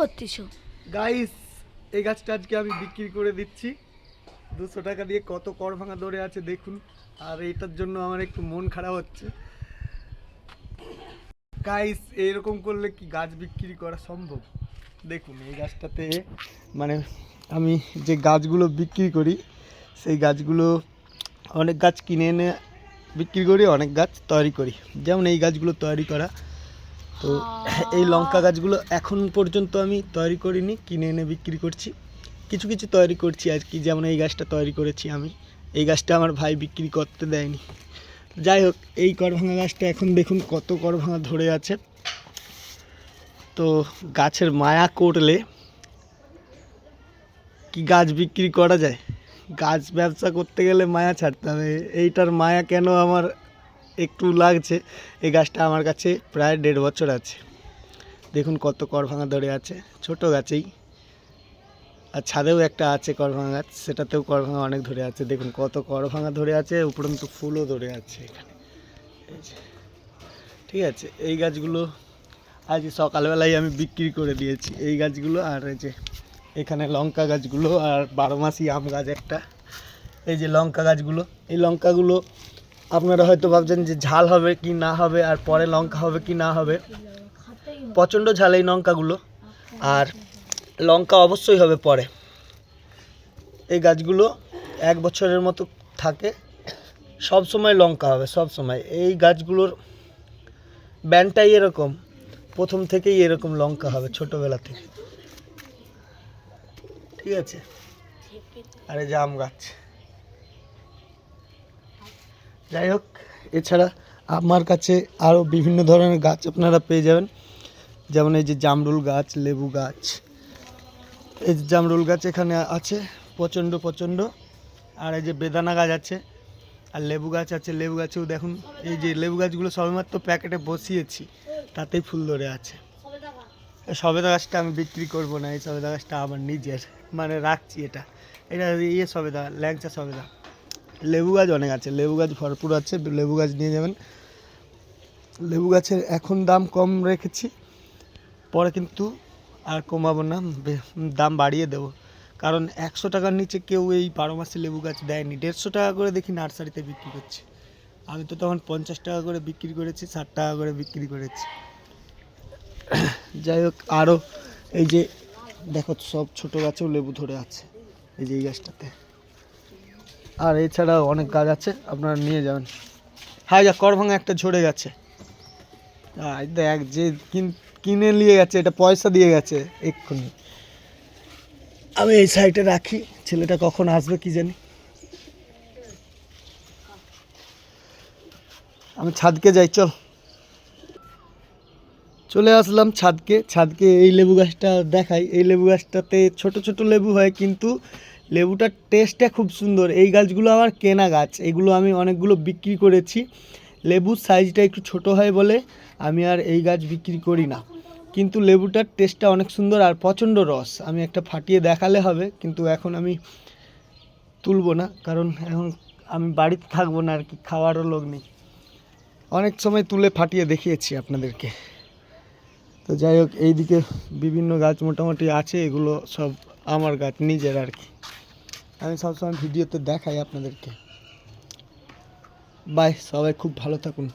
করতেছো? গাইস, এই গাছটা আজকে আমি বিক্রি করে দিচ্ছি 200 টাকা দিয়ে। কত কর ভাঙা ধরে আছে দেখুন। আর এটার জন্য আমার একটু মন খারাপ হচ্ছে। গাইস, এইরকম করলে কি গাছ বিক্রি করা সম্ভব? দেখুন এই গাছটাতে মানে আমি যে গাছগুলো বিক্রি করি সেই গাছগুলো অনেক গাছ কিনে এনে বিক্রি করি, অনেক গাছ তৈরি করি। যেমন এই গাছগুলো তৈরি করা। তো এই লঙ্কা গাছগুলো এখন পর্যন্ত আমি তৈরি করিনি, কিনে এনে বিক্রি করছি। কিছু কিছু তৈরি করছি আর কি। যেমন এই গাছটা তৈরি করেছি আমি, এই গাছটা আমার ভাই বিক্রি করতে দেয়নি। যাই হোক, এই করভাঙা গাছটা এখন দেখুন কত করভাঙা ধরে আছে। তো গাছের মায়া করলে কি গাছ বিক্রি করা যায়? গাছ ব্যবসা করতে গেলে মায়া ছাড়তে হবে। এইটার মায়া কেন আমার একটু লাগছে, এই গাছটা আমার কাছে প্রায় 1.5 বছর আছে। দেখুন কত করভাঙা ধরে আছে, ছোট গাছেই। আর ছাদেও একটা আছে করভাঙা গাছ, সেটাতেও করভাঙা অনেক ধরে আছে। দেখুন কত করভাঙা ধরে আছে, উপরন্তু ফুলও ধরে আছে এখানে। এই যে, ঠিক আছে, এই গাছগুলো আজ সকালবেলায় আমি বিক্রি করে দিয়েছি, এই গাছগুলো। আর এই যে এখানে লঙ্কা গাছগুলো, আর 12 মাসি আম গাছ একটা। এই যে লঙ্কা গাছগুলো, এই লঙ্কাগুলো আপনারা হয়তো ভাবছেন যে ঝাল হবে কি না হবে, আর পরে লঙ্কা হবে কি না হবে। প্রচণ্ড ঝাল এই লঙ্কাগুলো, আর লঙ্কা অবশ্যই হবে পরে। এই গাছগুলো 1 বছরের মতো থাকে, সব সময় লঙ্কা হবে, সব সময়। এই গাছগুলোর ব্যান্ডটাই এরকম, প্রথম থেকেই এরকম লঙ্কা হবে ছোটোবেলা থেকে, ঠিক আছে। আর এই যে আম গাছ। যাই হোক, এছাড়া আমার কাছে আরও বিভিন্ন ধরনের গাছ আপনারা পেয়ে যাবেন। যেমন এই যে জামরুল গাছ, লেবু গাছ। এই যে জামরুল গাছ এখানে আছে প্রচণ্ড প্রচণ্ড। আর এই যে বেদানা গাছ আছে, আর লেবু গাছ আছে। লেবু গাছেও দেখুন, এই যে লেবু গাছগুলো সবেমাত্র প্যাকেটে বসিয়েছি, তাতেই ফুল ধরে আছে। সবেদা গাছটা আমি বিক্রি করব না, এই সবেদা গাছটা আমার নিজের, মানে রাখছি। এটা সবেদা, ল্যাংচা সবেদা। লেবু গাছ অনেক আছে, লেবু গাছ ভরপুর আছে, লেবু গাছ নিয়ে যাবেন। লেবু গাছের এখন দাম কম রেখেছি, পরে কিন্তু আর কমাবো না, দাম বাড়িয়ে দেবো। কারণ 100 টাকার নিচে কেউ এই 12 মাসি লেবু গাছ দেয়নি। 150 টাকা করে দেখি নার্সারিতে বিক্রি করছে। আমি তো তখন 50 টাকা করে বিক্রি করেছি, 60 টাকা করে বিক্রি করেছি। যাই হোক, আরও এই যে দেখো সব ছোটো গাছেও লেবু ধরে আছে, এই যে এই গাছটাতে। আর এছাড়াও অনেক গাছ আছে, আপনারা নিয়ে যাবেন। হ্যাঁ, যা করভাঙা একটা ঝরে গেছে। দেখ, যে কিনে নিয়ে গেছে, এটা পয়সা দিয়ে গেছে এক্ষুনি। আমি এই সাইডে রাখি, ছেলেটা কখন আসবে কি জানি। আমি ছাদকে যাই, চলে আসলাম ছাদকে। এই লেবু গাছটা দেখাই। এই লেবু গাছটাতে ছোট ছোট লেবু হয়, কিন্তু লেবুটার টেস্টটা খুব সুন্দর। এই গাছগুলো আমার কেনা গাছ, এগুলো আমি অনেকগুলো বিক্রি করেছি। লেবুর সাইজটা একটু ছোট হয় বলে আমি আর এই গাছ বিক্রি করি না, কিন্তু লেবুটার টেস্টটা অনেক সুন্দর আর প্রচণ্ড রস। আমি একটা ফাটিয়ে দেখালে হবে, কিন্তু এখন আমি তুলবো না, কারণ এখন আমি বাড়িতে থাকবো না আর কি, খাওয়ারও লোক নেই। অনেক সময় তুলে ফাটিয়ে দেখিয়েছি আপনাদেরকে। তো যাই হোক, এইদিকে বিভিন্ন গাছ মোটামুটি আছে, এগুলো সব আমার গাছ নিজের আর কি। আমি সবসময় ভিডিওতে দেখাই আপনাদেরকে। বাই, সবাই খুব ভালো থাকুন।